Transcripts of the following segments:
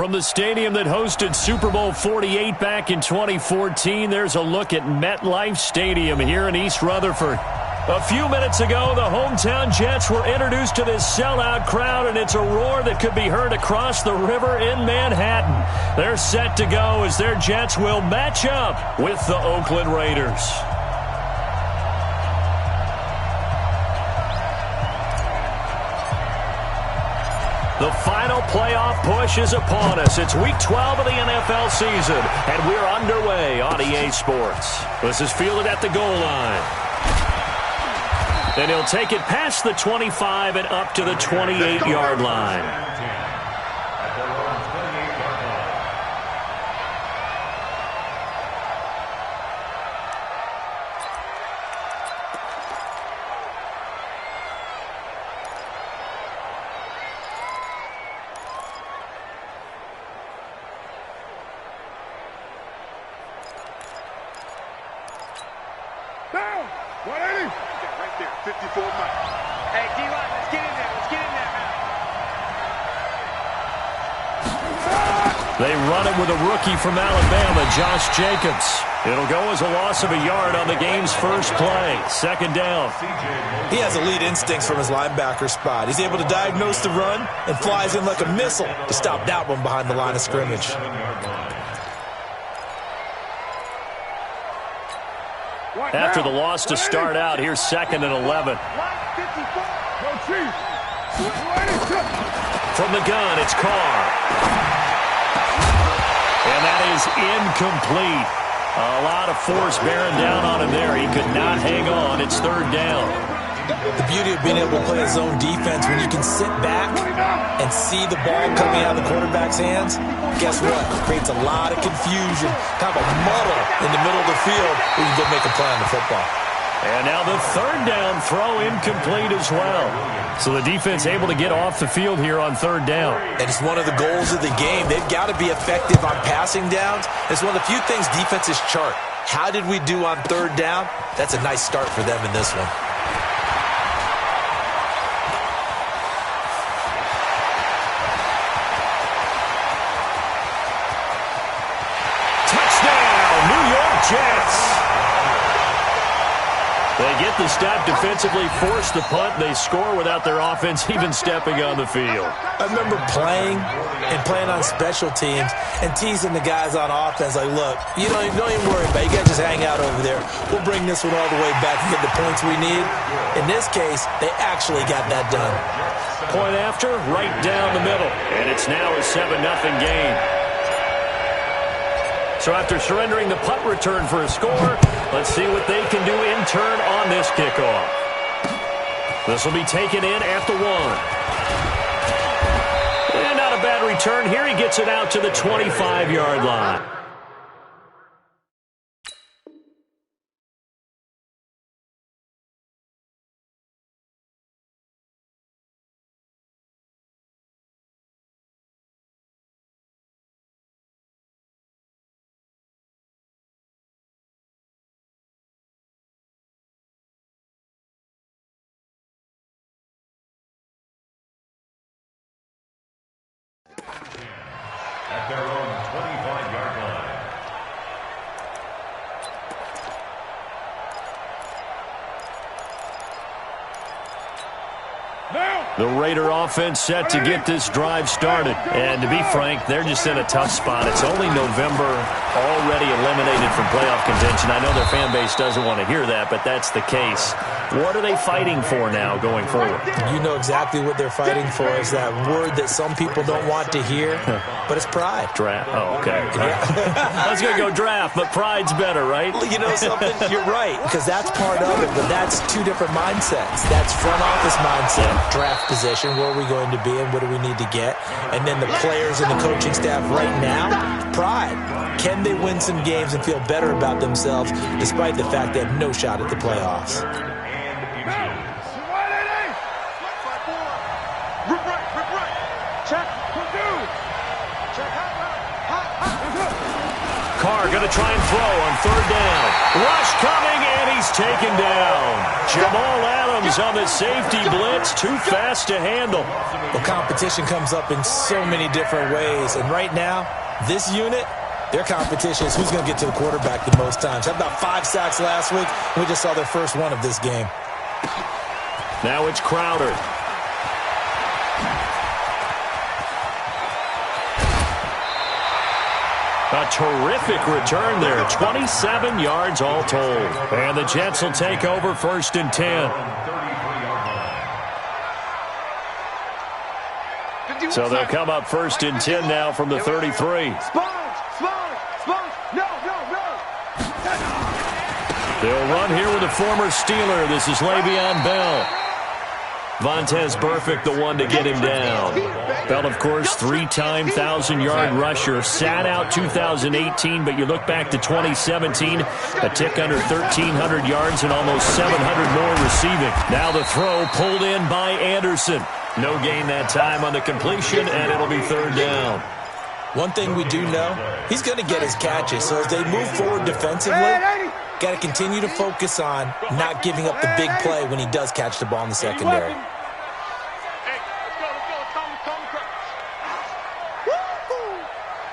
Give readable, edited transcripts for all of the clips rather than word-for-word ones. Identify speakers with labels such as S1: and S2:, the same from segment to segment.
S1: From the stadium that hosted Super Bowl 48 back in 2014, there's a look at MetLife Stadium here in East Rutherford. A few minutes ago, the hometown Jets were introduced to this sellout crowd, and it's a roar that could be heard across the river in Manhattan. They're set to go as their Jets will match up with the Oakland Raiders. The final playoff push is upon us. It's Week 12 of the NFL season, and we're underway on EA Sports. This is fielded at the goal line. And he'll take it past the 25 and up to the 28-yard line.
S2: Down! 180! Right there, 54 miles. Hey, D-line, let's get in there. Let's get in there, man.
S1: They run it with a rookie from Alabama, Josh Jacobs. It'll go as a loss of a yard on the game's first play. Second down.
S3: He has elite instincts from his linebacker spot. He's able to diagnose the run and flies in like a missile to stop that one behind the line of scrimmage.
S1: After the loss to start out, here's 2nd and 11. From the gun, it's Carr. And that is incomplete. A lot of force bearing down on him there. He could not hang on. It's 3rd down.
S3: The beauty of being able to play a zone defense when you can sit back and see the ball coming out of the quarterback's hands, guess what? It creates a lot of confusion, kind of a muddle in the middle of the field where you can go make a play on the football.
S1: And now the 3rd down throw incomplete as well. So the defense able to get off the field here on 3rd down.
S3: And it's one of the goals of the game. They've got to be effective on passing downs. It's one of the few things defenses chart. How did we do on 3rd down? That's a nice start for them in this one.
S1: Jets. They get the stop defensively, force the punt. They score without their offense even stepping on the field.
S3: I remember playing on special teams and teasing the guys on offense like, look, don't even worry about it. You guys just hang out over there. We'll bring this one all the way back and get the points we need. In this case, they actually got that done.
S1: Point after, right down the middle. And it's now a 7-0 game. So after surrendering the punt return for a score, let's see what they can do in turn on this kickoff. This will be taken in at the 1. And not a bad return here. He gets it out to the 25-yard line.
S4: At their own 25-yard line.
S1: The Raider offense set to get this drive started. And to be frank, they're just in a tough spot. It's only November, already eliminated from playoff contention. I know their fan base doesn't want to hear that, but that's the case. What are they fighting for now going forward?
S3: You know exactly what they're fighting for is that word that some people don't want to hear, but it's pride.
S1: Draft. Oh, okay. I was going to go draft, but pride's better, right?
S3: You know something? You're right, because that's part of it, but that's two different mindsets. That's front office mindset, draft position, where are we going to be and what do we need to get? And then the players and the coaching staff right now, pride. Can they win some games and feel better about themselves despite the fact they have no shot at the playoffs?
S1: Carr going to try and throw on third down. Rush coming, and he's taken down. Jamal Adams on the safety blitz, too fast to handle.
S3: Well, competition comes up in so many different ways, and right now, this unit, their competition is who's going to get to the quarterback the most times. Had about 5 sacks last week, and we just saw their first one of this game.
S1: Now it's Crowder. A terrific return there. 27 yards all told. And the Jets will take over 1st and 10. So they'll come up 1st and 10 now from the 33. They'll run here with a former Steeler. This is Le'Veon Bell. Vontez Burfict, the one to get him down. Bell, of course, 3-time 1,000-yard rusher. Sat out 2018, but you look back to 2017, a tick under 1,300 yards and almost 700 more receiving. Now the throw pulled in by Anderson. No gain that time on the completion, and it'll be 3rd down.
S3: One thing we do know, he's going to get his catches. So as they move forward defensively, got to continue to focus on not giving up the big play when he does catch the ball in the secondary.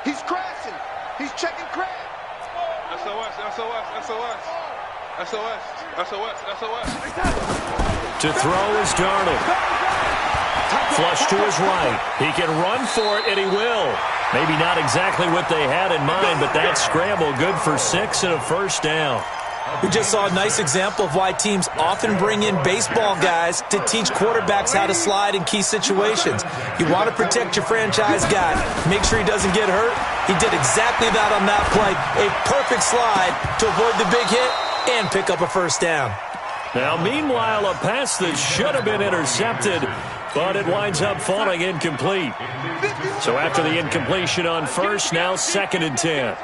S2: He's crashing. He's checking crash. SOS, SOS, SOS. SOS, SOS, SOS.
S1: To throw is Darnold. Flush to his right. He can run for it, and he will. Maybe not exactly what they had in mind, but that scramble good for 6 and a 1st down.
S3: We just saw a nice example of why teams often bring in baseball guys to teach quarterbacks how to slide in key situations. You want to protect your franchise guy. Make sure he doesn't get hurt. He did exactly that on that play. A perfect slide to avoid the big hit and pick up a 1st down.
S1: Now, meanwhile, a pass that should have been intercepted, but it winds up falling incomplete. So after the incompletion on 1st, now 2nd and 10.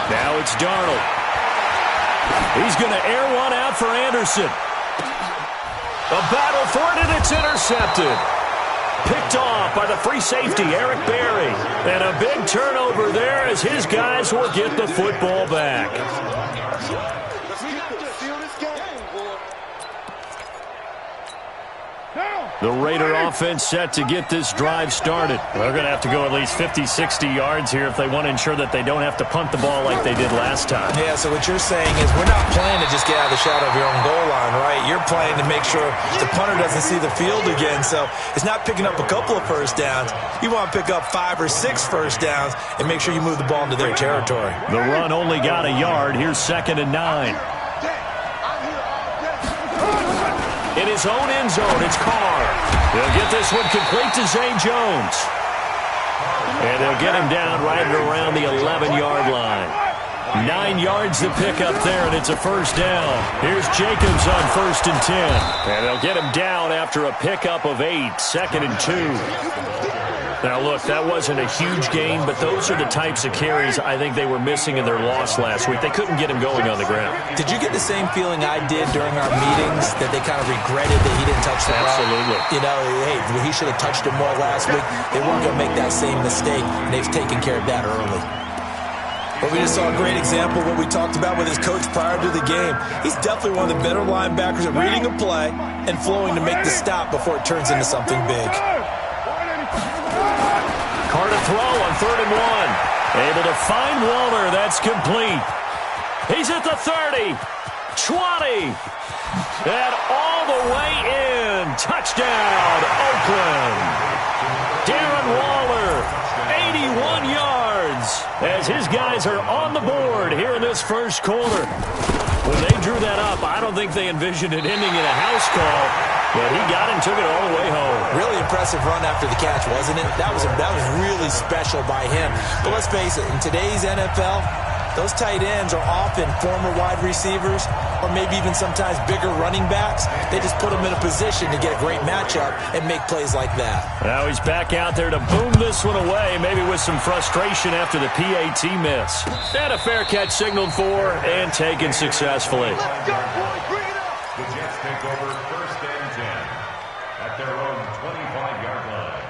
S1: Now it's Darnold. He's going to air one out for Anderson. A battle for it, and it's intercepted. Picked off by the free safety, Eric Berry. And a big turnover there as his guys will get the football back. The Raider offense set to get this drive started. They're going to have to go at least 50, 60 yards here if they want to ensure that they don't have to punt the ball like they did last time.
S3: Yeah, so what you're saying is we're not playing to just get out of the shadow of your own goal line, right? You're playing to make sure the punter doesn't see the field again. So it's not picking up a couple of 1st downs. You want to pick up 5 or 6 1st downs and make sure you move the ball into their territory.
S1: The run only got a yard. Here's 2nd and 9. In his own end zone, it's Carr. They'll get this one complete to Zay Jones. And they'll get him down right around the 11-yard line. 9 yards to pick up there, and it's a 1st down. Here's Jacobs on 1st and 10. And they'll get him down after a pickup of 8, 2nd and 2. Now, look, that wasn't a huge gain, but those are the types of carries I think they were missing in their loss last week. They couldn't get him going on the ground.
S3: Did you get the same feeling I did during our meetings, that they kind of regretted that he didn't touch the ball?
S1: Absolutely.
S3: You know, hey, he should have touched it more last week. They weren't going to make that same mistake, and they've taken care of that early. But we just saw a great example of what we talked about with his coach prior to the game. He's definitely one of the better linebackers at reading a play and flowing to make the stop before it turns into something big.
S1: Carr to throw on 3rd and 1. Able to find Waller. That's complete. He's at the 30, 20, and all the way in. Touchdown, Oakland. Darren Waller, 81 yards, as his guys are on the board here in this 1st quarter. When they drew that up, I don't think they envisioned it ending in a house call, but he got it and took it all the way home.
S3: Really impressive run after the catch, wasn't it? That was really special by him. But let's face it, in today's NFL, those tight ends are often former wide receivers or maybe even sometimes bigger running backs. They just put them in a position to get a great matchup and make plays like that.
S1: Now he's back out there to boom this one away, maybe with some frustration after the PAT miss. And a fair catch signaled for and taken successfully.
S2: Let's go, boys. Bring it up.
S4: Jets take over 1st and 10 at their own 25-yard line.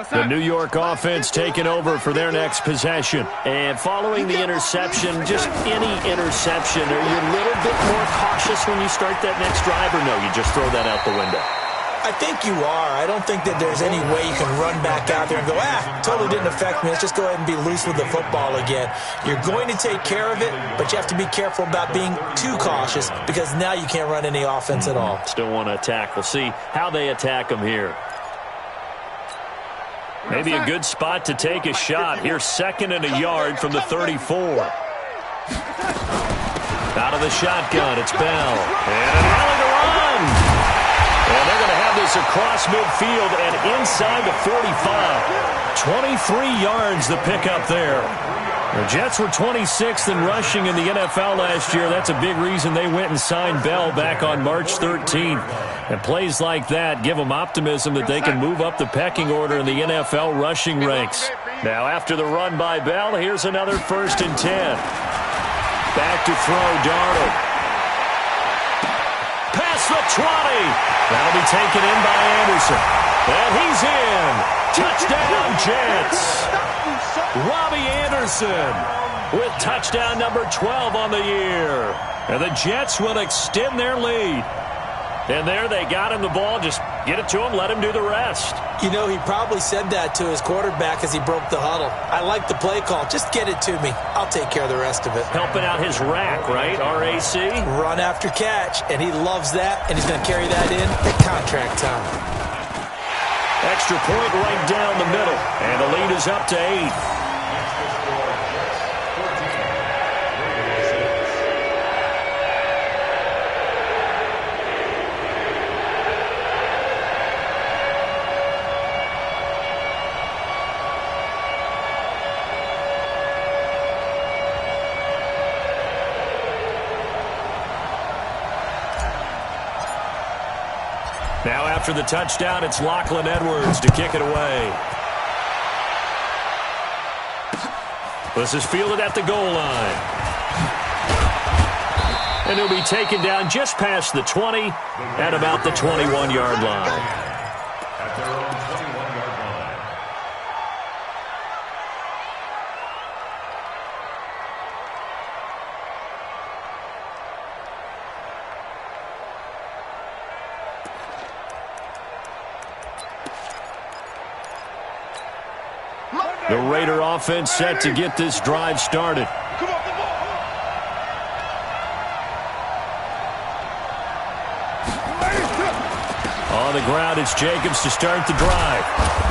S1: The New York offense taking over for their next possession. And following the interception, just any interception, are you a little bit more cautious when you start that next drive, or no, you just throw that out the window?
S3: I think you are. I don't think that there's any way you can run back out there and go, totally didn't affect me. Let's just go ahead and be loose with the football again. You're going to take care of it, but you have to be careful about being too cautious because now you can't run any offense at all.
S1: Still want to attack. We'll see how they attack them here. Maybe a good spot to take a shot. Here's 2nd and a yard from the 34. Out of the shotgun, it's Bell. And an alley to run. And they're going to have this across midfield and inside the 45. 23 yards the pickup there. The Jets were 26th in rushing in the NFL last year. That's a big reason they went and signed Bell back on March 13th. And plays like that give them optimism that they can move up the pecking order in the NFL rushing ranks. Now after the run by Bell, here's another 1st and 10. Back to throw, Darnold. Past the 20. That'll be taken in by Anderson. And he's in. Touchdown, Jets. Robbie Anderson with touchdown number 12 on the year. And the Jets will extend their lead. And there they got him the ball. Just get it to him, let him do the rest.
S3: You know, he probably said that to his quarterback as he broke the huddle. I like the play call. Just get it to me. I'll take care of the rest of it.
S1: Helping out his rack, right? RAC?
S3: Run after catch, and he loves that, and he's going to carry that in at contract time.
S1: Extra point right down the middle, and the lead is up to 8. Now after the touchdown, it's Lachlan Edwards to kick it away. This is fielded at the goal line. And he'll be taken down just past the 20 at about the 21-yard line.
S4: At their own 21-yard line.
S1: The Raider offense set to get this drive started. On the ground, it's Jacobs to start the drive.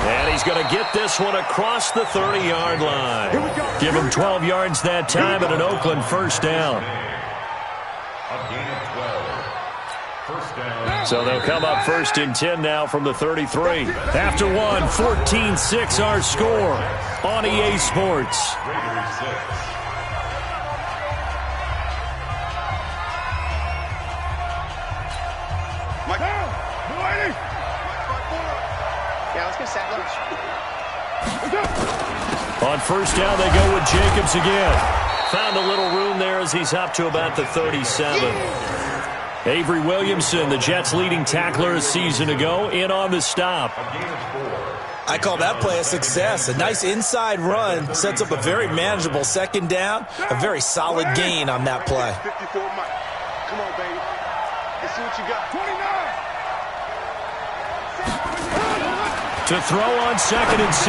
S1: And he's going to get this one across the 30-yard line. Give him 12 yards that time and an Oakland 1st down.
S4: A gain of 12. 1st down.
S1: So they'll come up 1st and 10 now from the 33. After one, 14-6 our score on EA Sports.
S4: Raiders 6.
S2: Yeah, let's go set lunch.
S1: On 1st down, they go with Jacobs again. Found a little room there as he's up to about the 37. Avery Williamson, the Jets' leading tackler a season ago, in on the stop.
S3: I call that play a success. A nice inside run sets up a very manageable 2nd down. A very solid gain on that play.
S2: 54 Mike. Come on, baby. Let's see what you got. 29.
S1: To throw on 2nd and 6.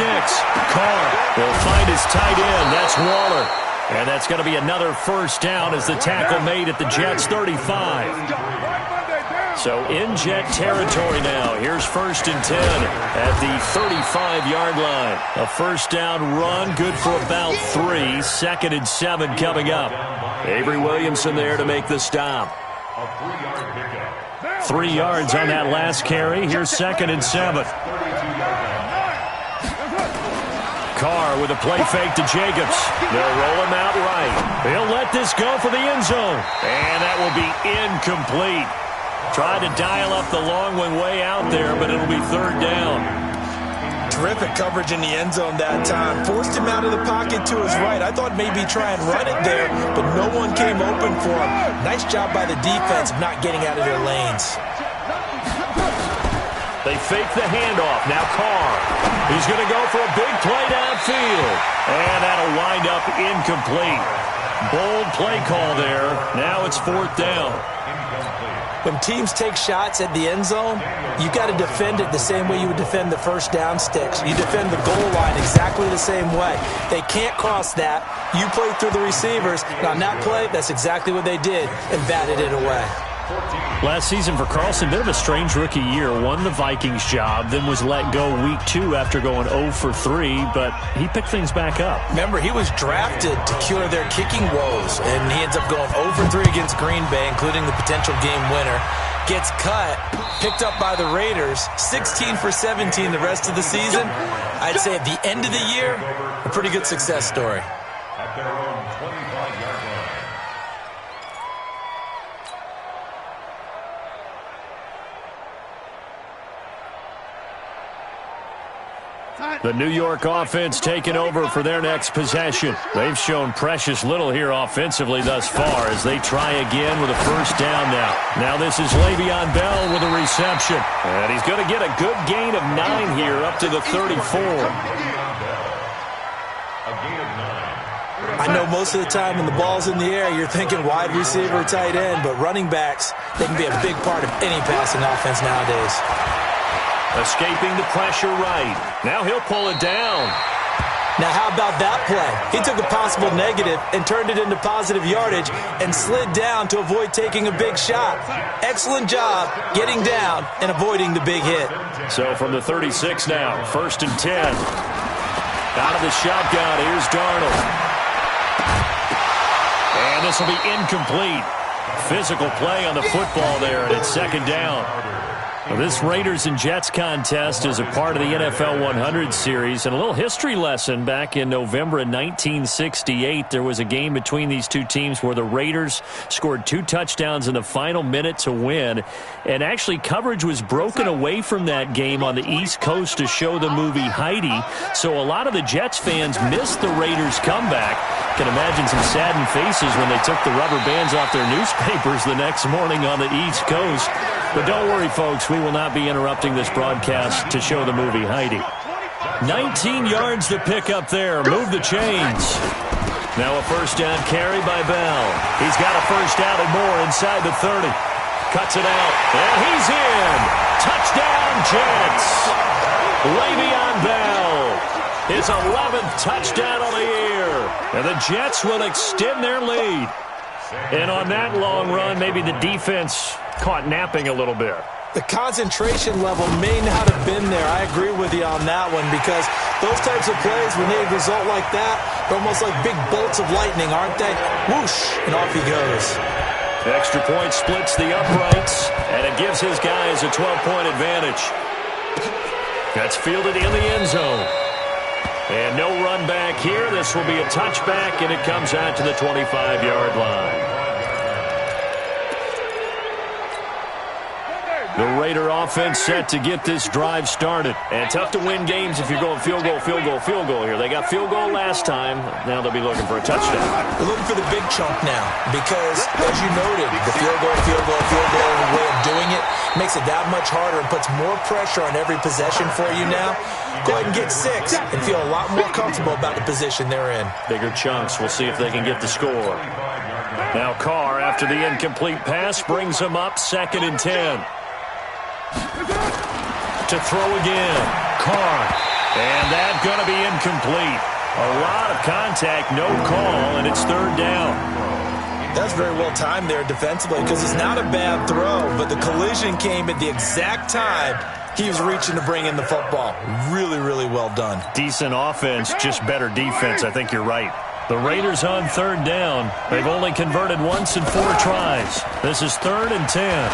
S1: Carr will find his tight end. That's Waller. And that's going to be another 1st down as the tackle made at the Jets' 35. So in Jet territory now. Here's 1st and 10 at the 35-yard line. A 1st down run, good for about 3. 2nd and 7 coming up. Avery Williamson there to make the stop.
S4: A 3-yard pickup.
S1: 3 yards on that last carry. Here's 2nd and 7. Carr with a play fake to Jacobs. They'll roll him out right. He'll let this go for the end zone. And that will be incomplete. Tried to dial up the long one way out there, but it'll be 3rd down.
S3: Terrific coverage in the end zone that time. Forced him out of the pocket to his right. I thought maybe try and run it there, but no one came open for him. Nice job by the defense of not getting out of their lanes.
S1: They fake the handoff. Now Carr. He's going to go for a big play downfield. And that'll wind up incomplete. Bold play call there. Now it's 4th down.
S3: When teams take shots at the end zone, you got to defend it the same way you would defend the first down sticks. You defend the goal line exactly the same way. They can't cross that. You play through the receivers. And on that play, that's exactly what they did and batted it away.
S1: Last season for Carlson, bit of a strange rookie year. Won the Vikings job, then was let go week 2 after going 0 for 3, but he picked things back up.
S3: Remember, he was drafted to cure their kicking woes, and he ends up going 0 for 3 against Green Bay, including the potential game winner. Gets cut, picked up by the Raiders, 16 for 17 the rest of the season. I'd say at the end of the year, a pretty good success story.
S4: At their own 25-yard line.
S1: The New York offense taking over for their next possession. They've shown precious little here offensively thus far as they try again with a first down now. Now this is Le'Veon Bell with a reception. And he's going to get a good gain of 9 here up to the 34.
S3: I know most of the time when the ball's in the air, you're thinking wide receiver, tight end, but running backs, they can be a big part of any passing offense nowadays.
S1: Escaping the pressure right. Now he'll pull it down.
S3: Now how about that play? He took a possible negative and turned it into positive yardage and slid down to avoid taking a big shot. Excellent job getting down and avoiding the big hit.
S1: So from the 36 now, 1st and 10. Out of the shotgun, here's Darnold. And this will be incomplete. Physical play on the football there, and it's 2nd down. Well, this Raiders and Jets contest is a part of the NFL 100 series, and a little history lesson. Back in November of 1968, there was a game between these two teams where the Raiders scored 2 touchdowns in the final minute to win, and actually coverage was broken away from that game on the East Coast to show the movie Heidi, so a lot of the Jets fans missed the Raiders' comeback. Can imagine some saddened faces when they took the rubber bands off their newspapers the next morning on the East Coast. But don't worry, folks, we will not be interrupting this broadcast to show the movie Heidi. 19 yards to pick up there. Move the chains. Now a first down carry by Bell. He's got a first down and more inside the 30. Cuts it out, and he's in. Touchdown, Jets. Le'Veon Bell. His 11th touchdown on the year. And the Jets will extend their lead. And on that long run, maybe the defense caught napping a little bit.
S3: The concentration level may not have been there. I agree with you on that one, because those types of plays, when they result like that, they're almost like big bolts of lightning, aren't they? Whoosh, and off he goes.
S1: The extra point splits the uprights, and it gives his guys a 12-point advantage. That's fielded in the end zone. And no run back here. This will be a touchback, and it comes out to the 25-yard line. The Raider offense set to get this drive started. And tough to win games if you're going field goal, field goal, field goal here. They got field goal last time. Now they'll be looking for a touchdown.
S3: They're looking for the big chunk now because, as you noted, the field goal way of doing it makes it that much harder and puts more pressure on every possession for you now. Go ahead and get 6 and feel a lot more comfortable about the position they're in.
S1: Bigger chunks. We'll see if they can get the score. Now Carr, after the incomplete pass, brings him up 2nd and 10. To throw again. Carr. And that's going to be incomplete. A lot of contact, no call, and it's 3rd down.
S3: That's very well timed there defensively because it's not a bad throw, but the collision came at the exact time he was reaching to bring in the football. Really, really well done.
S1: Decent offense, just better defense. I think you're right. The Raiders on 3rd down. They've only converted once in 4 tries. This is 3rd and 10.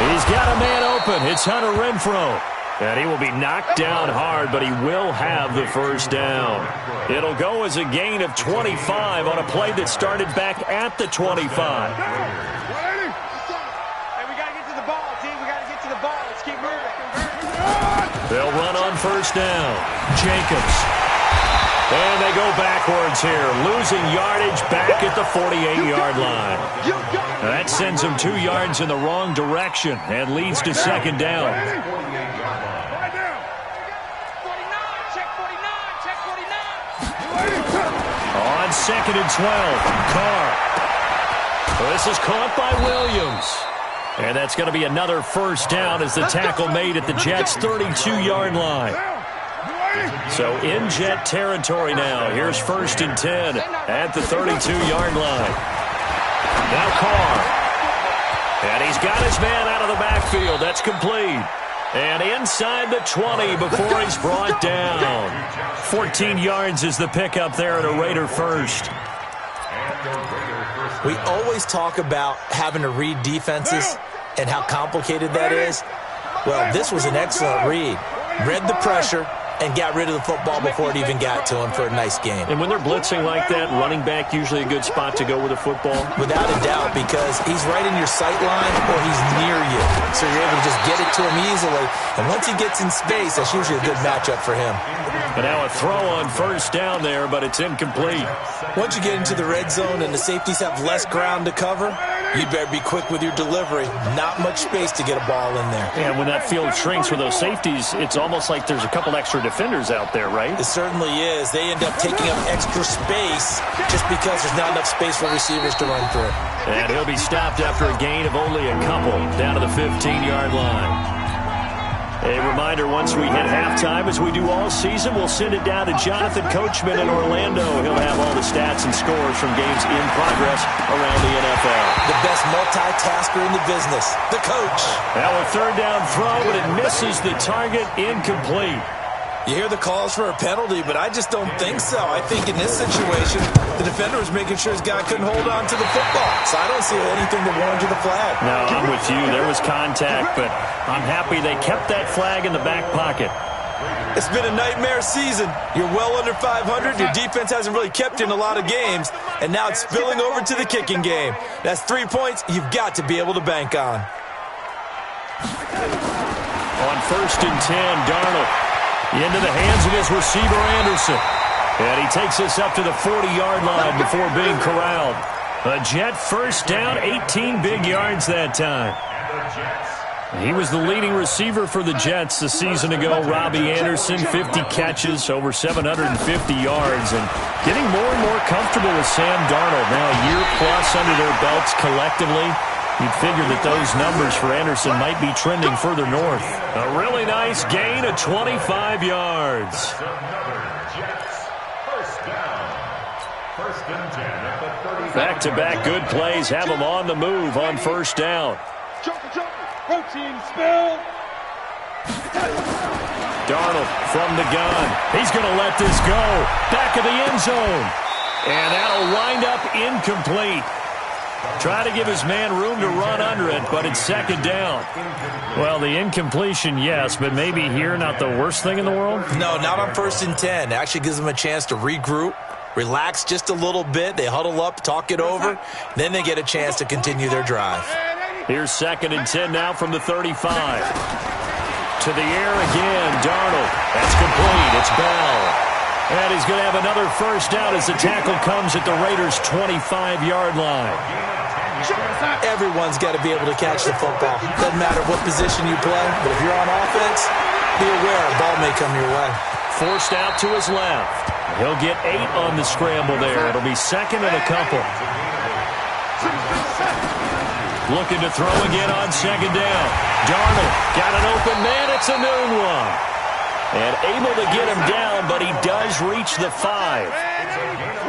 S1: He's got a man open. It's Hunter Renfrow. And he will be knocked down hard, but he will have the first down. It'll go as a gain of 25 on a play that started back at the 25.
S2: Hey, we got to get to the ball, team. We got to get to the ball. Let's keep moving.
S1: They'll run on first down. Jacobs. And they go backwards here, losing yardage back at the 48-yard line. That sends them 2 yards in the wrong direction and leads to second down. On second and 12, Carr. This is caught by Williams. And that's going to be another first down as the tackle made at the Jets' 32-yard line. So in Jet territory now. Here's first and 10 at the 32-yard line. Now Carr. And he's got his man out of the backfield. That's complete. And inside the 20 before he's brought down. 14 yards is the pickup there at a Raider first.
S3: We always talk about having to read defenses and how complicated that is. Well, this was an excellent read. Read the pressure and got rid of the football before it even got to him for a nice game.
S1: And when they're blitzing like that, running back usually a good spot to go with a football?
S3: Without a doubt, because he's right in your sight line or he's near you. So you're able to just get it to him easily. And once he gets in space, that's usually a good matchup for him.
S1: And now a throw on first down there, but it's incomplete.
S3: Once you get into the red zone and the safeties have less ground to cover, you'd better be quick with your delivery. Not much space to get a ball in there.
S1: And when that field shrinks with those safeties, it's almost like there's a couple extra defenders out there, right?
S3: It certainly is. They end up taking up extra space just because there's not enough space for receivers to run through.
S1: And he'll be stopped after a gain of only a couple down to the 15-yard line. A reminder, once we hit halftime, as we do all season, we'll send it down to Jonathan Coachman in Orlando. He'll have all the stats and scores from games in progress around the NFL.
S3: The best multitasker in the business, the coach.
S1: Now a third down throw, but it misses the target, incomplete.
S3: You hear the calls for a penalty, but I just don't think so. I think in this situation, the defender was making sure his guy couldn't hold on to the football. So I don't see anything that warranted the flag.
S1: No, I'm with you. There was contact, but I'm happy they kept that flag in the back pocket.
S3: It's been a nightmare season. You're well under 500. Your defense hasn't really kept you in a lot of games. And now it's spilling over to the kicking game. That's 3 points you've got to be able to bank on.
S1: On first and 10, Darnold. Into the hands of his receiver, Anderson. And he takes us up to the 40-yard line before being corralled. A Jet first down, 18 big yards that time. He was the leading receiver for the Jets a season ago. Robbie Anderson, 50 catches, over 750 yards, and getting more and more comfortable with Sam Darnold. Now a year plus under their belts collectively. You'd figure that those numbers for Anderson might be trending further north. A really nice gain of 25 yards. Back-to-back good plays have them on the move on first down.
S2: Protein spill.
S1: Darnold from the gun. He's going to let this go. Back of the end zone. And that'll wind up incomplete. Try to give his man room to run under it, but it's second down. Well, the incompletion, yes, but maybe here not the worst thing in the world?
S3: No, not on first and 10. It actually gives them a chance to regroup, relax just a little bit. They huddle up, talk it over. Then they get a chance to continue their drive.
S1: Here's second and 10 now from the 35. To the air again, Darnold. That's complete. It's Bell. And he's going to have another first down as the tackle comes at the Raiders' 25-yard line.
S3: Everyone's got to be able to catch the football. Doesn't matter what position you play, but if you're on offense, be aware a ball may come your way.
S1: Forced out to his left. He'll get 8 on the scramble there. It'll be second and a couple. Looking to throw again on second down. Darnold got an open man. It's a noon one. And able to get him down, but he does reach the 5.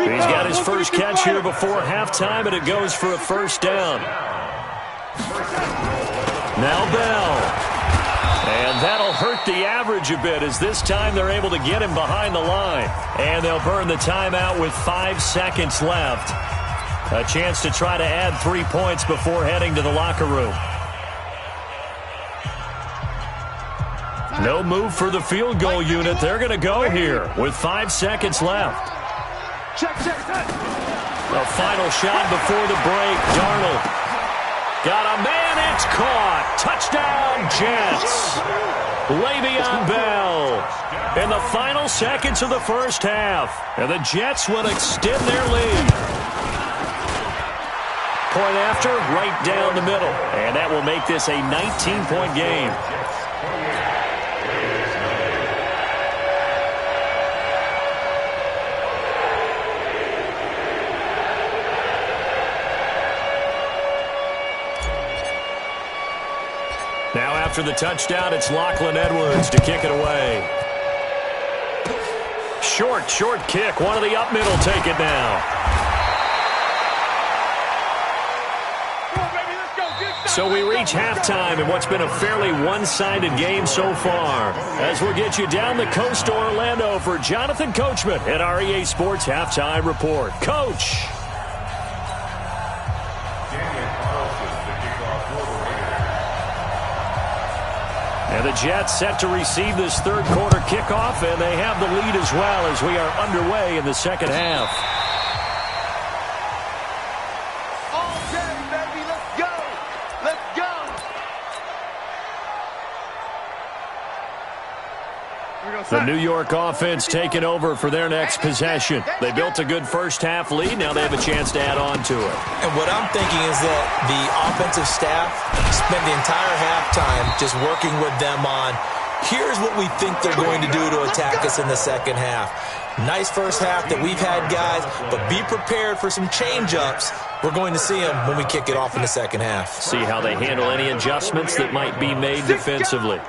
S1: He's got his first catch here before halftime, and it goes for a first down. Now Bell. And that'll hurt the average a bit, as this time they're able to get him behind the line. And they'll burn the timeout with 5 seconds left. A chance to try to add 3 points before heading to the locker room. No move for the field goal unit. They're going to go here with 5 seconds left. The final shot before the break. Darnold got a man. It's caught. Touchdown, Jets. Le'Veon Bell in the final seconds of the first half. And the Jets will extend their lead. Point after, right down the middle. And that will make this a 19-point game. Now after the touchdown, it's Lachlan Edwards to kick it away. Short kick. One of the up middle take it now. So we reach halftime in what's been a fairly one-sided game so far. As we'll get you down the coast to Orlando for Jonathan Coachman at our EA Sports Halftime Report. Coach. And the Jets set to receive this third quarter kickoff, and they have the lead as well as we are underway in the second half. The New York offense taking over for their next possession. They built a good first-half lead. Now they have a chance to add on to it.
S3: And what I'm thinking is that the offensive staff spent the entire halftime just working with them on, here's what we think they're going to do to attack us in the second half. Nice first half that we've had, guys, but be prepared for some change-ups. We're going to see them when we kick it off in the second half.
S1: See how they handle any adjustments that might be made defensively.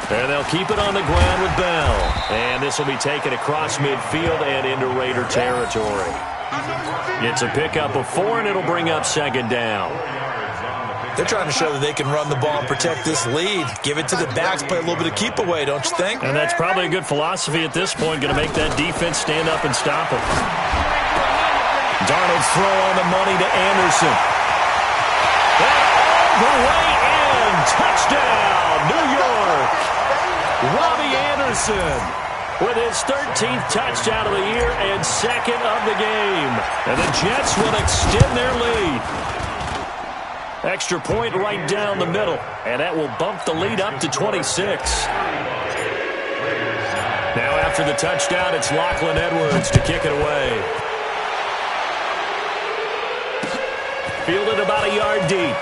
S1: And they'll keep it on the ground with Bell. And this will be taken across midfield and into Raider territory. It's a pickup of 4, and it'll bring up second down.
S3: They're trying to show that they can run the ball and protect this lead. Give it to the backs, play a little bit of keep away, don't you think?
S1: And that's probably a good philosophy at this point, going to make that defense stand up and stop it. Darnold throw on the money to Anderson. And all the way in. Touchdown, New York. Robbie Anderson with his 13th touchdown of the year and second of the game. And the Jets will extend their lead. Extra point right down the middle, and that will bump the lead up to 26. Now after the touchdown, it's Lachlan Edwards to kick it away. Fielded about a yard deep.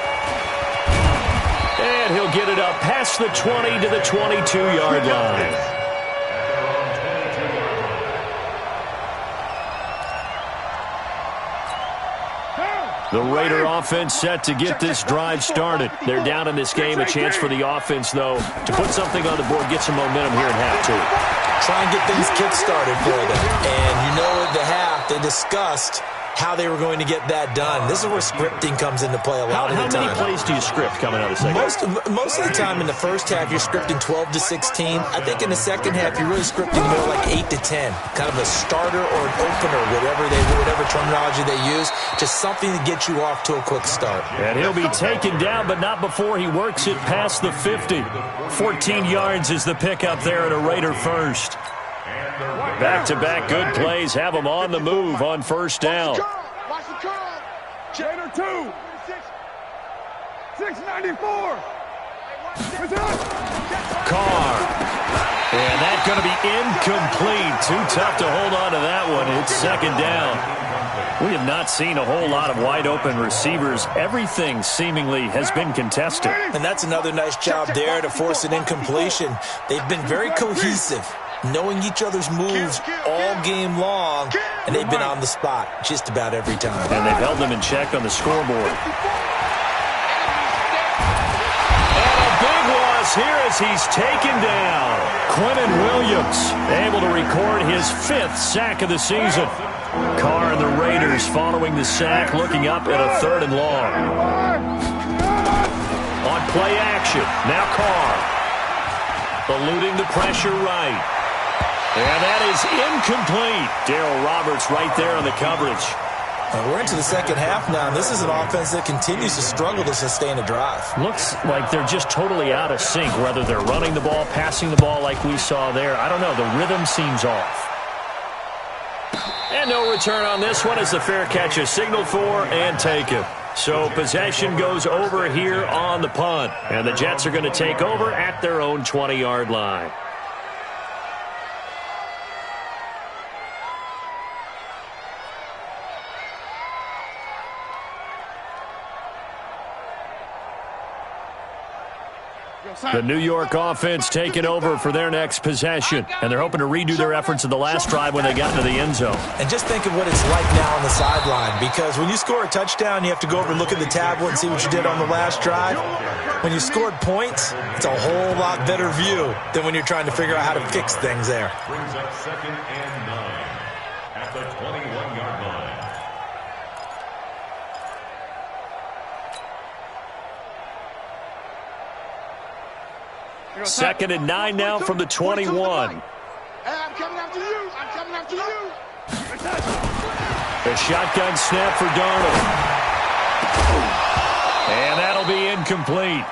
S1: And he'll get it up past the 20 to the 22-yard line. The Raider offense set to get this drive started. They're down in this game. A chance for the offense, though, to put something on the board, get some momentum here in half two.
S3: Try and get things kick-started for them. And you know at the half, they discussed how they were going to get that done. This is where scripting comes into play a lot of the time.
S1: How many plays do you script coming out of the second?
S3: Most of the time in the first half, you're scripting 12 to 16. I think in the second half, you're really scripting more like 8 to 10. Kind of a starter or an opener, whatever terminology they use. Just something to get you off to a quick start.
S1: And he'll be taken down, but not before he works it past the 50. 14 yards is the pickup there at a Raider first. Back-to-back good plays have them on the move on first down.
S2: Watch the curl. Raider 2. 694.
S1: Carr. And that's going to be incomplete. Too tough to hold on to that one. It's second down. We have not seen a whole lot of wide-open receivers. Everything seemingly has been contested.
S3: And that's another nice job there to force an incompletion. They've been very cohesive, knowing each other's moves all game long, and they've been on the spot just about every time.
S1: And they've held them in check on the scoreboard. And a big loss here as he's taken down. Quinnen Williams able to record his 5th sack of the season. Carr and the Raiders following the sack, looking up at a 3rd and long. On play action, now Carr. Eluding the pressure right. And that is incomplete. Darryl Roberts right there on the coverage.
S3: We're into the second half now, and this is an offense that continues to struggle to sustain a drive.
S1: Looks like they're just totally out of sync, whether they're running the ball, passing the ball like we saw there. I don't know. The rhythm seems off. And no return on this one as the fair catch is signaled for and taken. So possession goes over here on the punt. And the Jets are going to take over at their own 20-yard line. The New York offense taking over for their next possession. And they're hoping to redo their efforts in the last drive when they got into the end zone.
S3: And just think of what it's like now on the sideline. Because when you score a touchdown, you have to go over and look at the tablet and see what you did on the last drive. When you scored points, it's a whole lot better view than when you're trying to figure out how to fix things there.
S4: Brings up 2nd and 9 at the 21-yard line.
S1: 2nd and 9 now from the 21.
S2: Hey, I'm coming after you. I'm coming after you.
S1: A shotgun snap for Darnold. And that'll be incomplete.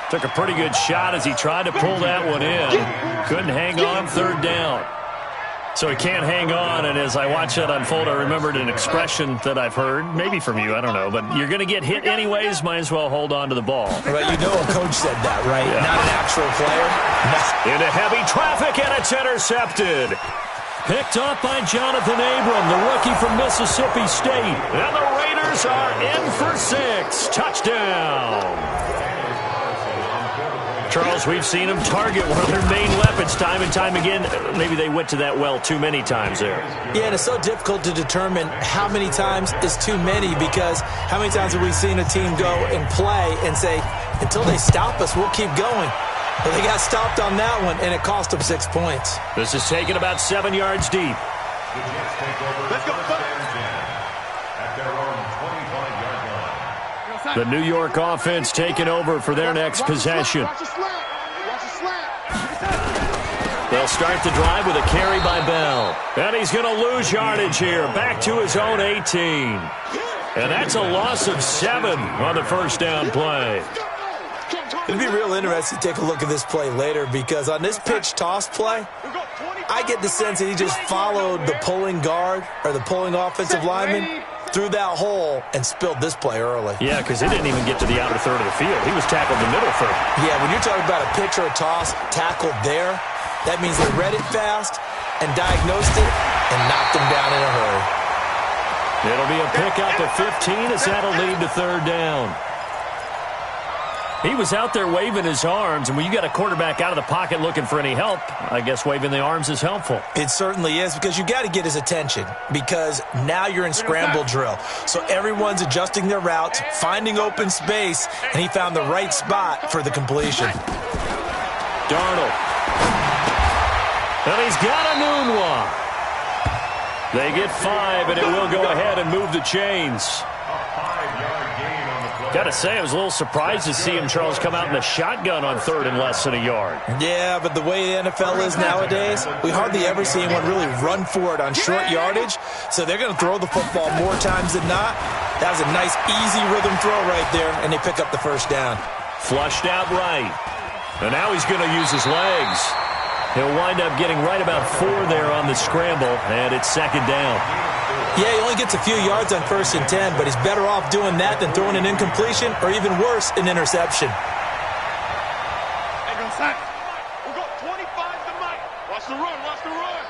S1: Took a pretty good shot as he tried to pull that one in. Couldn't hang on, 3rd down. So he can't hang on, and as I watch that unfold, I remembered an expression that I've heard, maybe from you, I don't know, but you're going to get hit anyways, might as well hold on to the ball.
S3: Right, you know a coach said that, right?
S1: Yeah.
S3: Not an actual player.
S1: Into heavy traffic, and it's intercepted. Picked off by Jonathan Abram, the rookie from Mississippi State. And the Raiders are in for 6. Touchdown. Charles, we've seen them target one of their main weapons time and time again. Maybe they went to that well too many times there.
S3: Yeah, and it's so difficult to determine how many times is too many, because how many times have we seen a team go and play and say, until they stop us, we'll keep going. But they got stopped on that one, and it cost them 6 points.
S1: This is taken about 7 yards deep.
S4: The Jets take over. Let's go. At their own 25-yard line.
S1: The New York offense taking over for their next possession. They'll start the drive with a carry by Bell. And he's going to lose yardage here. Back to his own 18. And that's a loss of 7 on the first down play.
S3: It'd be real interesting to take a look at this play later, because on this pitch toss play, I get the sense that he just followed the pulling guard or the pulling offensive lineman through that hole and spilled this play early.
S1: Yeah, because he didn't even get to the outer third of the field. He was tackled in the middle third.
S3: Yeah, when you're talking about a pitch or a toss tackled there, that means they read it fast and diagnosed it and knocked him down in a hurry.
S1: It'll be a pickup of 15 as that'll lead to 3rd down. He was out there waving his arms, and when you got a quarterback out of the pocket looking for any help, I guess waving the arms is helpful.
S3: It certainly is, because you got to get his attention, because now you're in scramble drill. So everyone's adjusting their routes, finding open space, and he found the right spot for the completion.
S1: Darnold. And he's got a noon one. They get 5, and it will go ahead and move the chains. Got to say, I was a little surprised to see him, Charles, come out in the shotgun on 3rd and less than a yard.
S3: Yeah, but the way the NFL is nowadays, we hardly ever see anyone really run for it on short yardage. So they're going to throw the football more times than not. That was a nice, easy rhythm throw right there, and they pick up the first down.
S1: Flushed out right. And now he's going to use his legs. He'll wind up getting right about 4 there on the scramble, and it's 2nd down.
S3: Yeah, he only gets a few yards on 1st and 10, but he's better off doing that than throwing an incompletion, or even worse, an interception.
S2: Hey, go sack. We got 25 to Mike. Watch the run, watch the run.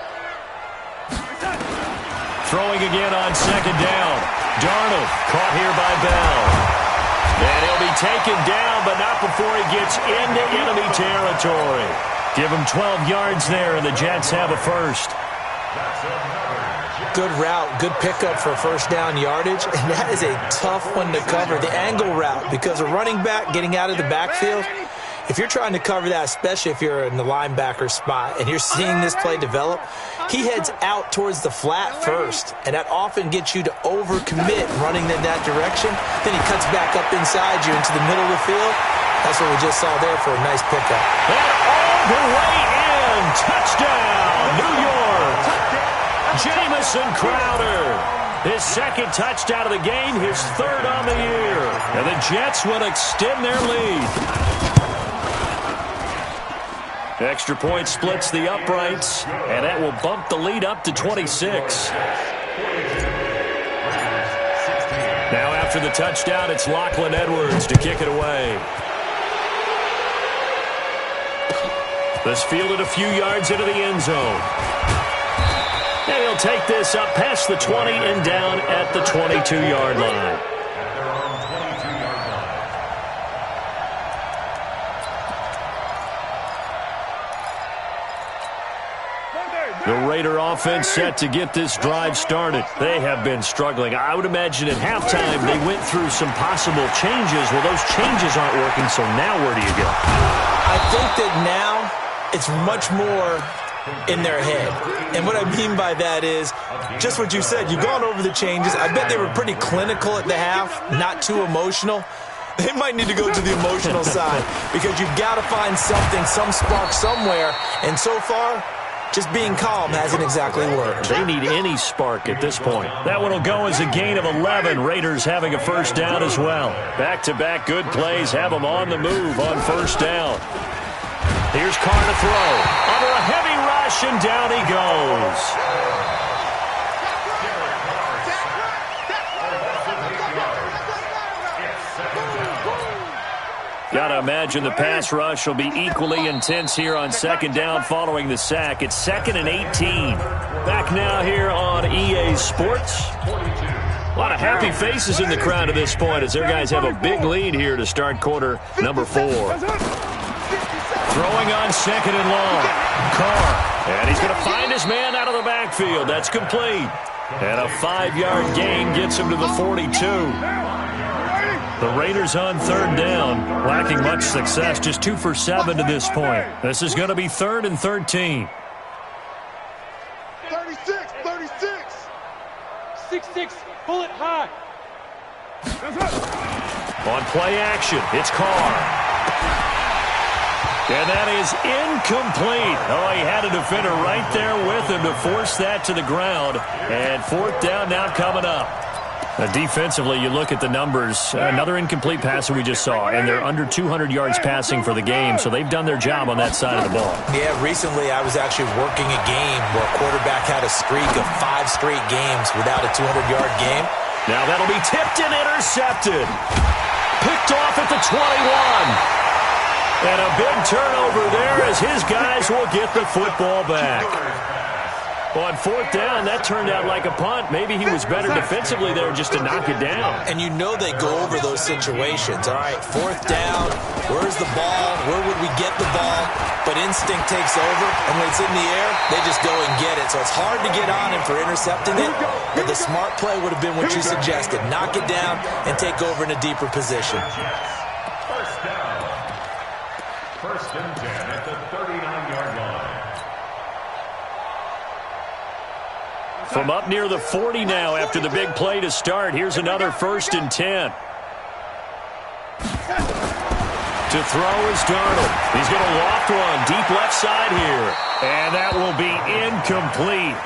S1: Throwing again on 2nd down. Darnold caught here by Bell. And he'll be taken down, but not before he gets into enemy territory. Give him 12 yards there, and the Jets have a first.
S3: Good route, good pickup for first down yardage, and that is a tough one to cover, the angle route, because a running back getting out of the backfield, if you're trying to cover that, especially if you're in the linebacker spot and you're seeing this play develop, he heads out towards the flat first, and that often gets you to overcommit running in that direction. Then he cuts back up inside you into the middle of the field. That's what we just saw there for a nice pickup.
S1: And all the way in, touchdown, New York. Jamison Crowder, his 2nd touchdown of the game, his 3rd on the year. And the Jets will extend their lead. Extra point splits the uprights, and that will bump the lead up to 26. Now after after the touchdown, it's Lachlan Edwards to kick it away. This fielded a few yards into the end zone. And he'll take this up past the 20 and down at the 22-yard line. The Raider offense set to get this drive started. They have been struggling. I would imagine at halftime they went through some possible changes. Well, those changes aren't working, so now where do you go?
S3: I think that now it's much more in their head. And what I mean by that is just what you said. You've gone over the changes. I bet they were pretty clinical at the half, not too emotional. They might need to go to the emotional side because you've got to find something, some spark somewhere. And so far, just being calm hasn't exactly worked.
S1: They need any spark at this point. That one will go as a gain of 11. Raiders having a first down as well. Back-to-back good plays have them on the move on first down. Here's Carr to throw. Under a heavy rush, and down he goes. Got to imagine the pass rush will be equally intense here on second down following the sack. It's 2nd and 18. Back now here on EA Sports. A lot of happy faces in the crowd at this point as their guys have a big lead here to start quarter number 4. Throwing on 2nd and long. Carr. And he's going to find his man out of the backfield. That's complete. And a 5-yard gain gets him to the 42. The Raiders on third down, lacking much success, just 2 for 7 to this point. This is going to be 3rd and 13.
S2: 36, 36.
S5: 6-6, bullet high.
S1: On play action, it's Carr. And that is incomplete. Oh, he had a defender right there with him to force that to the ground. And 4th down now coming up. Defensively, you look at the numbers. Another incomplete pass that we just saw, and they're under 200 yards passing for the game, so they've done their job on that side of the ball.
S3: Yeah, recently I was actually working a game where a quarterback had a streak of 5 straight games without a 200-yard game.
S1: Now that'll be tipped and intercepted. Picked off at the 21. And a big turnover there as his guys will get the football back. On 4th down, that turned out like a punt. Maybe he was better defensively there just to knock it down.
S3: And you know they go over those situations. All right, 4th down, where's the ball? Where would we get the ball? But instinct takes over, and when it's in the air, they just go and get it. So it's hard to get on him for intercepting it, but the smart play would have been what you suggested. Knock it down and take over in a deeper position.
S4: First down. 1st and 10 at the 39-yard line.
S1: From up near the 40 now after the big play to start. Here's another 1st and 10. To throw is Darnold. He's going to loft one deep left side here. And that will be incomplete.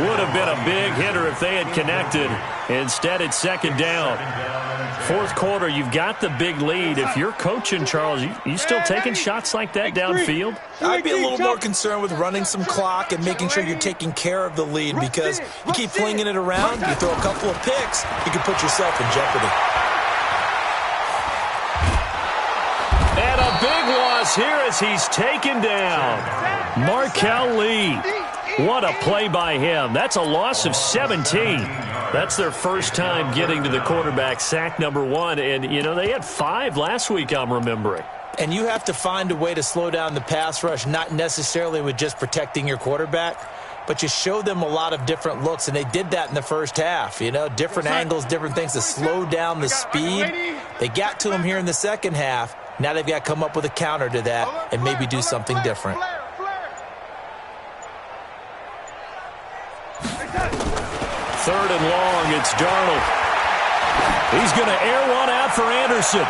S1: Would have been a big hitter if they had connected. Instead, it's 2nd down. 4th quarter, you've got the big lead. If you're coaching, Charles, you still taking shots like that downfield?
S3: I'd be a little more concerned with running some clock and making sure you're taking care of the lead because you keep flinging it around, you throw a couple of picks, you can put yourself in jeopardy.
S1: And a big loss here as he's taken down. Markel Lee. What a play by him. That's a loss of 17. That's their first time getting to the quarterback, sack number 1. And, you know, they had 5 last week, I'm remembering.
S3: And you have to find a way to slow down the pass rush, not necessarily with just protecting your quarterback, but you show them a lot of different looks, and they did that in the first half. You know, different angles, different things to slow down the speed. They got to him here in the second half. Now they've got to come up with a counter to that and maybe do something different.
S1: 3rd and long, it's Darnold. He's going to air one out for Anderson.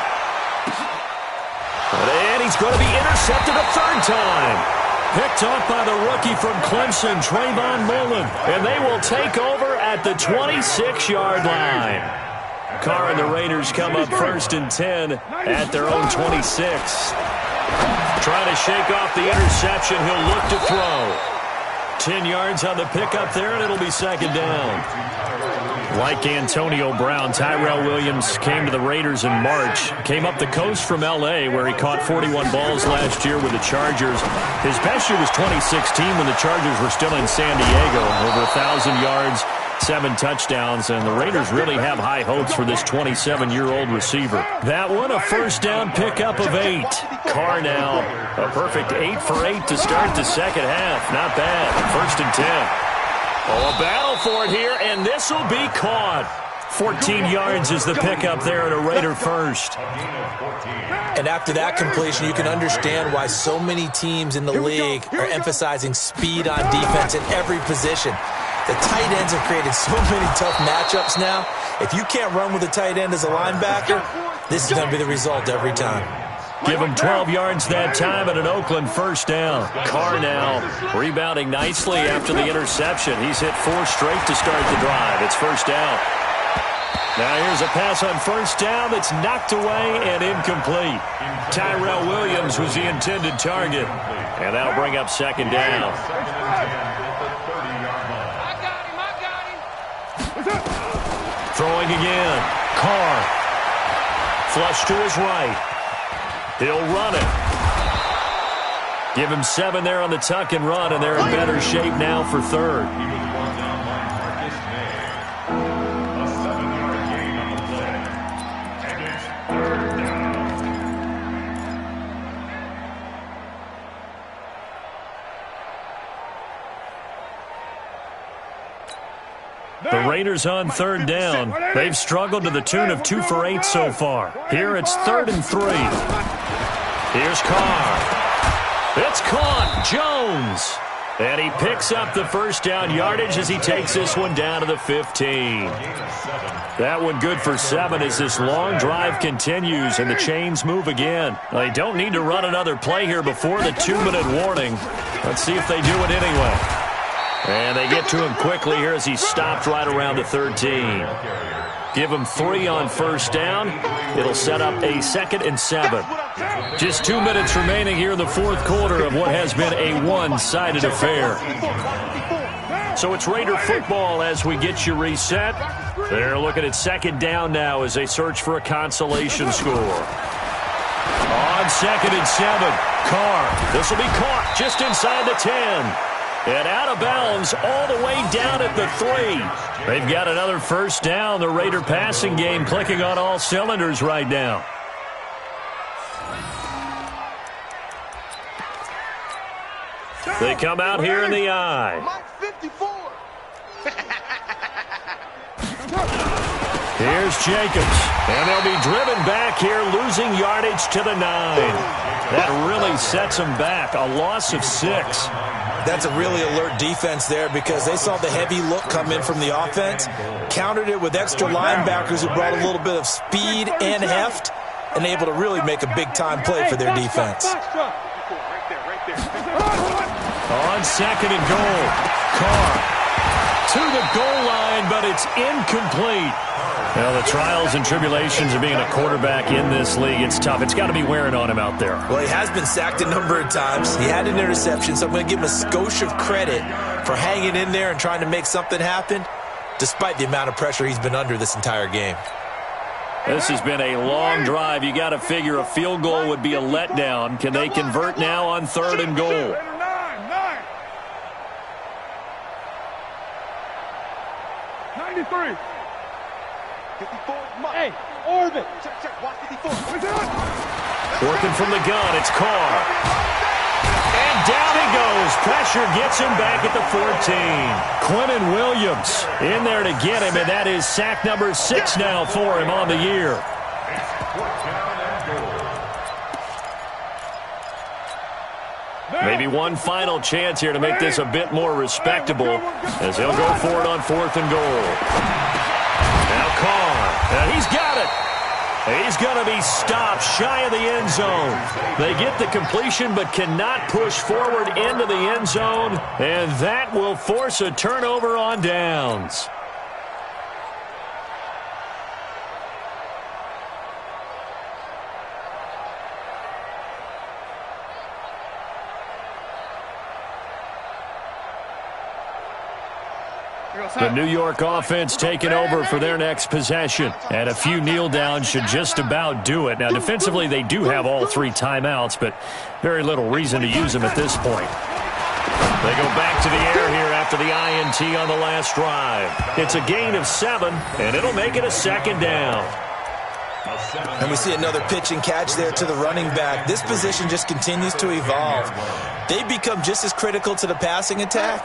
S1: And he's going to be intercepted a 3rd time. Picked off by the rookie from Clemson, Trayvon Mullen. And they will take over at the 26-yard line. Carr and the Raiders come up 1st and 10 at their own 26. Trying to shake off the interception. He'll look to throw. 10 yards on the pickup there, and it'll be 2nd down. Like Antonio Brown, Tyrell Williams came to the Raiders in March. Came up the coast from L.A., where he caught 41 balls last year with the Chargers. His best year was 2016 when the Chargers were still in San Diego. Over 1,000 yards, 7 touchdowns, and the Raiders really have high hopes for this 27-year-old receiver. That one, a first down pickup of 8. Carr now, a perfect 8 for 8 to start the second half. Not bad. 1st and 10. Oh, a battle for it here, and this will be caught. 14 yards is the pickup there at a Raider first.
S3: And after that completion, you can understand why so many teams in the league are emphasizing speed on defense in every position. The tight ends have created so many tough matchups now. If you can't run with a tight end as a linebacker, this is going to be the result every time.
S1: Give him 12 yards that time and an Oakland first down. Carr now rebounding nicely after the interception. He's hit 4 straight to start the drive. It's first down. Now here's a pass on first down that's knocked away and incomplete. Tyrell Williams was the intended target. And that'll bring up second down. Throwing again. Carr. Flush to his right. He'll run it. Give him 7 there on the tuck and run, and they're in better shape now for third.
S4: He was brought down by Marcus May. A 7-yard gain on the play. And it's third
S1: down. The Raiders on third down. They've struggled to the tune of 2 for 8 so far. Here it's 3rd and 3. Here's Carr. It's caught. Jones. And he picks up the first down yardage as he takes this one down to the 15. That one good for 7 as this long drive continues and the chains move again. They don't need to run another play here before the 2-minute warning. Let's see if they do it anyway. And they get to him quickly here as he's stopped right around the 13. Give him 3 on first down. It'll set up a 2nd and 7. Just 2 minutes remaining here in the 4th quarter of what has been a one-sided affair. So it's Raider football as we get you reset. They're looking at second down now as they search for a consolation score. On 2nd and 7, Carr. This will be caught just inside the 10. And out of bounds all the way down at the 3. They've got another first down. The Raider passing game clicking on all cylinders right now. They come out here in the eye. Here's Jacobs. And they'll be driven back here, losing yardage to the 9. That really sets them back. A loss of 6.
S3: That's a really alert defense there because they saw the heavy look come in from the offense, countered it with extra linebackers who brought a little bit of speed and heft, and able to really make a big-time play for their defense.
S1: On 2nd and goal, Carr to the goal line, but it's incomplete. Well, the trials and tribulations of being a quarterback in this league, it's tough. It's got to be wearing on him out there.
S3: Well, he has been sacked a number of times. He had an interception, so I'm going to give him a skosh of credit for hanging in there and trying to make something happen, despite the amount of pressure he's been under this entire game.
S1: This has been a long drive. You got to figure a field goal would be a letdown. Can they convert now on 3rd and goal?
S2: 93. 54.
S5: Hey, orbit.
S2: Check. Watch 54.
S1: Working from the gun, it's Carr. And down he goes. Pressure gets him back at the 14. Quinnen Williams in there to get him, and that is sack number 6 now for him on the year. Maybe one final chance here to make this a bit more respectable as he'll go for it on 4th and goal. Now Carr, and he's got it. He's going to be stopped shy of the end zone. They get the completion but cannot push forward into the end zone, and that will force a turnover on downs. The New York offense taking over for their next possession. And a few kneel downs should just about do it. Now, defensively, they do have all 3 timeouts, but very little reason to use them at this point. They go back to the air here after the INT on the last drive. It's a gain of 7, and it'll make it a 2nd down.
S3: And we see another pitch and catch there to the running back. This position just continues to evolve. They become just as critical to the passing attack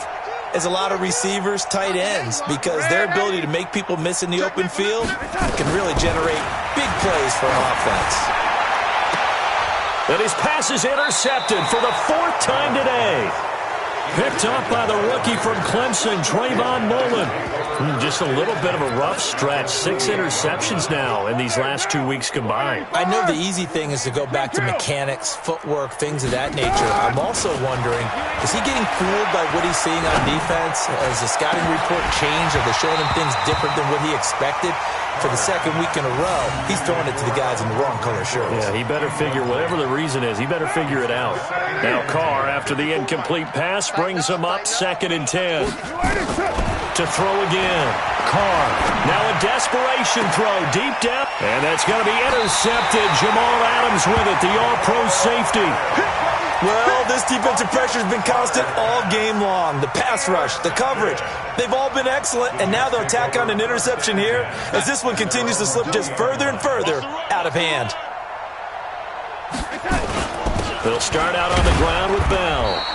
S3: as a lot of receivers, tight ends, because their ability to make people miss in the open field can really generate big plays for an offense.
S1: And his pass is intercepted for the 4th time today. Picked up by the rookie from Clemson, Trayvon Mullen. Just a little bit of a rough stretch. 6 interceptions now in these last 2 weeks combined.
S3: I know the easy thing is to go back to mechanics, footwork, things of that nature. I'm also wondering, is he getting fooled by what he's seeing on defense? Has the scouting report changed? Are they showing him things different than what he expected? For the 2nd week in a row, he's throwing it to the guys in the wrong color shirts.
S1: Yeah, he better figure, whatever the reason is, he better figure it out. Now Carr, after the incomplete pass, brings him up 2nd and 10. To throw again. Carr, now a desperation throw deep down. And that's going to be intercepted. Jamal Adams with it, the all-pro safety.
S3: Well, this defensive pressure has been constant all game long. The pass rush, the coverage, they've all been excellent, and now they'll tack on an interception here as this one continues to slip just further and further out of hand.
S1: They'll start out on the ground with Bell.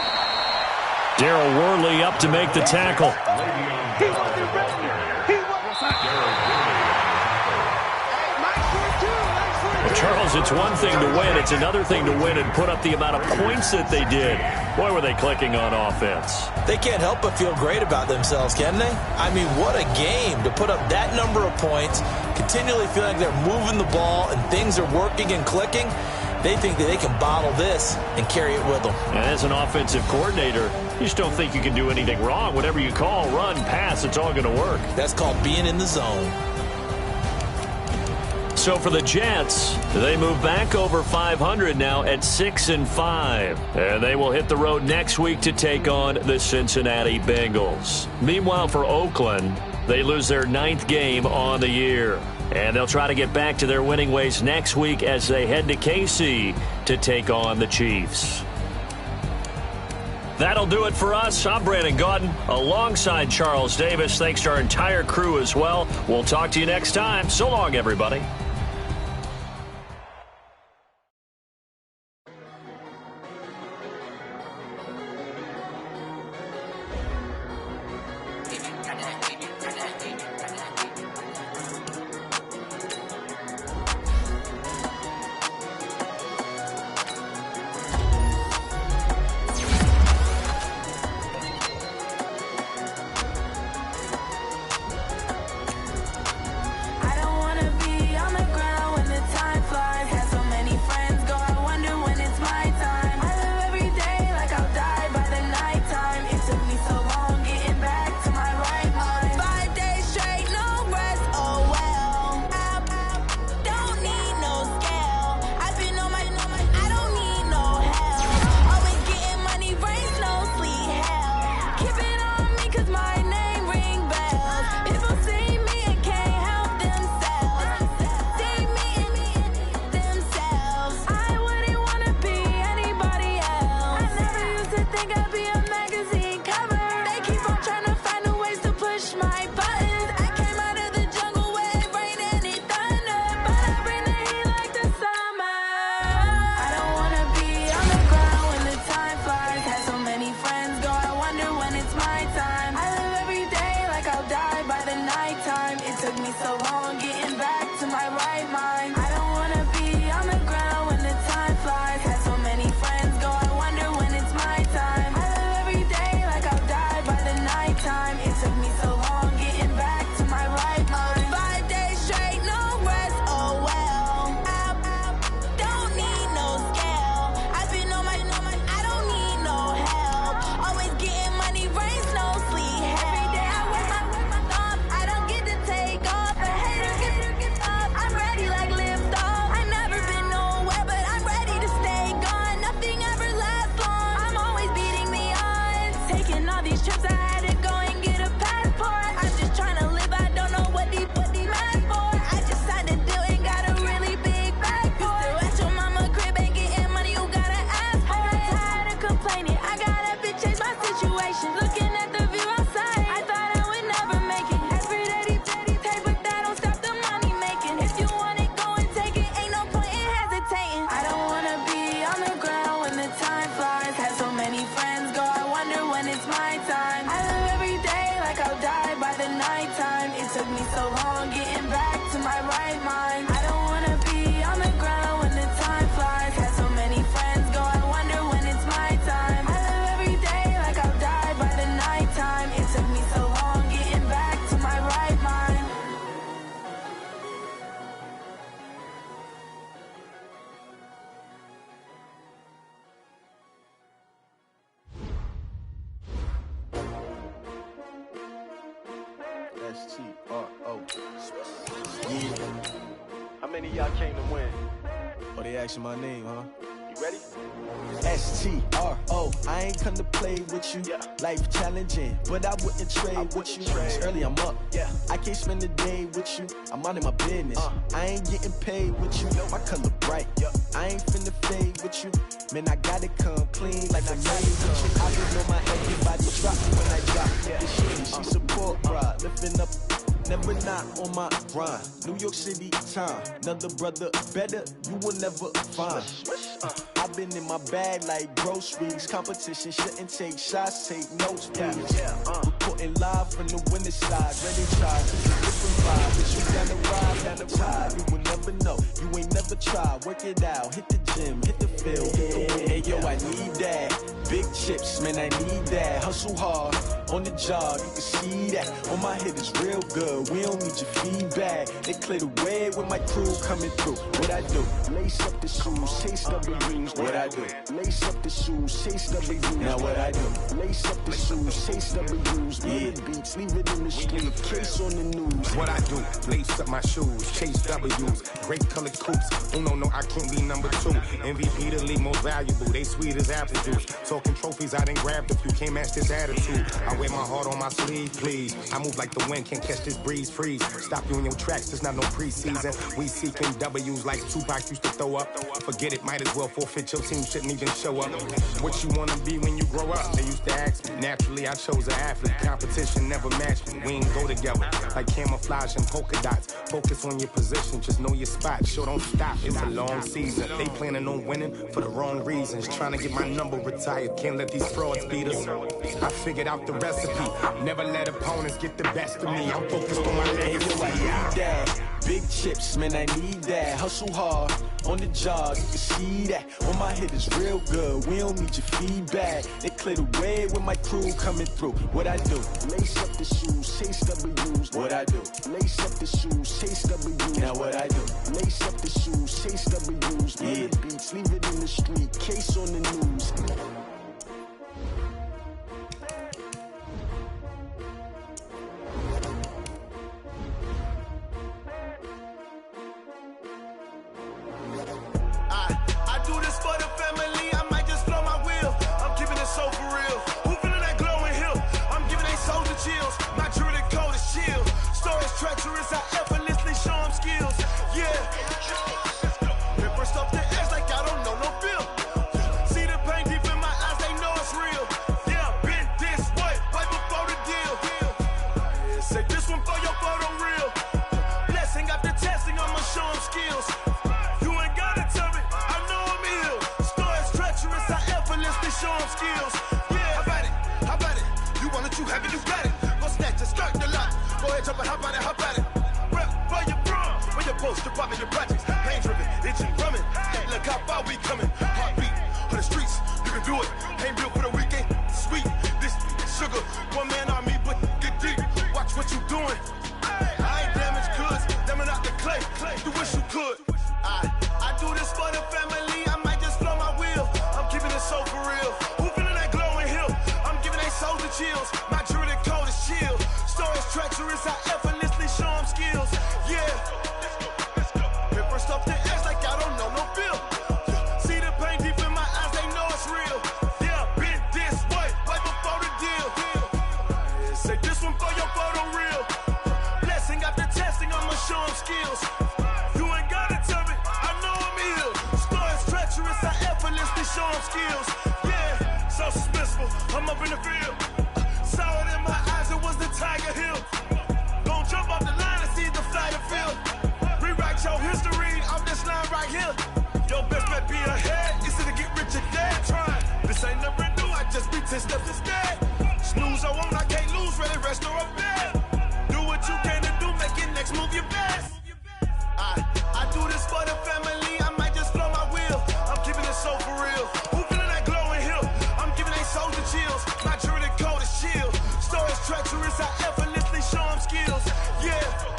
S1: Darryl Worley up to make the tackle. Charles, it's one thing to win. It's another thing to win and put up the amount of points that they did. Boy, were they clicking on offense.
S3: They can't help but feel great about themselves, can they? I mean, what a game to put up that number of points, continually feeling like they're moving the ball and things are working and clicking. They think that they can bottle this and carry it with them.
S1: And as an offensive coordinator, you just don't think you can do anything wrong. Whatever you call, run, pass, it's all going to work.
S3: That's called being in the zone.
S1: So for the Jets, they move back over 500 now at 6-5. And they will hit the road next week to take on the Cincinnati Bengals. Meanwhile, for Oakland, they lose their 9th game on the year. And they'll try to get back to their winning ways next week as they head to KC to take on the Chiefs. That'll do it for us. I'm Brandon Gaudin alongside Charles Davis. Thanks to our entire crew as well. We'll talk to you next time. So long, everybody.
S6: I don't wanna be on the S-T-R-O. Yeah.
S2: How many of y'all came to win?
S6: Oh, they asking my name, huh?
S2: You ready?
S6: S-T-R-O. I ain't come to play with you.
S2: Yeah.
S6: Life challenging, but I wouldn't trade with you. It's early, I'm up.
S2: Yeah.
S6: I can't spend the day with you. I'm out in my business. I ain't getting paid with you. My color bright. I ain't finna fade with you. Man, I gotta come clean like I'm made with you. I just know my everybody drop when I drop. She support pride, lifting up. Never not on my grind. New York City time. Another brother better, you will never find. I've been in my bag like groceries. Competition shouldn't take shots, take notes, please. Reporting live from the winning side. Ready to try, cause it's different vibe. But you down the ride, down the tide. You will never know, you ain't never tried. Work it out, hit the gym, hit the field, hit the wind. Hey yo, I need that. Big chips, man, I need that. Hustle hard, on the job, you can see that. On my head is real good, we don't need your feedback. They clear the way with my crew coming through. What I do? Lace up the shoes, chase W's. What I do? Lace up the shoes, chase W's. Now what I do? Lace up the shoes, chase W's. Yeah, beats, leave it in the street, case on the news.
S7: What I do? Lace up my shoes, chase W's. Great colored coops. Oh no, I can't be number 2. MVP the league most valuable. They sweet as apple juice. Talking trophies, I didn't grab the few. Can't match this attitude. I wear my heart on my sleeve, please. I move like the wind, can't catch this breeze, freeze. Stop you in your tracks, there's not no preseason. We seeking W's like Tupac used to throw up. Forget it, might as well forfeit. Your team shouldn't even show up. What you wanna be when you grow up? They used to ask me. Naturally, I chose an athlete. Competition never matched me. We ain't go together like camouflage and polka dots. Focus on your position, just know your spot. Sure, don't stop, it's a long season. They planning on winning for the wrong reasons. Trying to get my number retired, can't let these frauds beat us. I figured out the recipe. Never let opponents get the best of me. I'm focused on my legacy.
S6: I need that. Big chips, man, I need that. Hustle hard, on the job, you can see that. On my head is real good, we don't need your feedback. They clear the way with my crew coming through. What I do? Lace up the shoes, chase W's. What I do? Lace up the shoes, chase W's. Now what I do? Lace up the shoes, chase W's. Yeah, beats, leave it in the street, case on the news.
S8: I do this for the family, I might just blow my wheel. I'm keeping it so for real. Who feeling that glowing hill? I'm giving they soldier chills. My jewelry code is chill. Stories treacherous, I effortlessly show them skills. Yeah. Ripper stuff the edge like I don't know no feel. See the pain deep in my eyes, they know it's real. Yeah, been this way, right before the deal. Say this one for your photo real. Blessing after testing, I'ma show them skills. You ain't gotta tell me, I know I'm ill. Stories treacherous, I effortlessly show them skills. Yeah, how about it? You want it, you have it, you got it. Go snatch it, start the lot. Go ahead, jump it, how about it? Rep for your bro, for your poster, popping your projects. Pain driven, itching, drumming. Look how far we coming. Heartbeat on the streets, you can do it. Ain't built for the weekend, sweet. This sugar, one man army, but get deep. Watch what you doing. I ain't damaged goods, damn it out the clay. You wish you could. I do this for the family, I might just blow my wheel. I'm keeping it so for real. Who feeling that glowing hill? I'm giving they soldier chills. My jewelry code is chill. Stories treacherous, I effortlessly show them skills. Yeah. Ripper stuff the edge like I don't know no feel. See the pain deep in my eyes, they know it's real. Yeah, been this way, right before the deal. Say this one for your photo real. Blessing after testing, I'ma show them skills. You ain't gotta tell me, I know I'm ill. Stories treacherous, I effortlessly show them skills. Yeah, so suspenseful, I'm up in the field. Saw it in my eyes, it was the Tiger Hill. Gon' jump off the line and see the flight of field. Rewrite your history off this line right here. Your best bet be ahead, easy to get rich or dead. Trying, this ain't never new, I just be 10 steps instead. Snooze I won't, I can't lose, ready, rest or up bed. Do what you can to do, make your next move your best. I do this for the family, I might just blow my wheel. I'm keeping it so for real. Who feeling that glowing hill? I'm giving they soldier chills. My jewelry code is chill. Stories treacherous, I effortlessly show them skills. Yeah.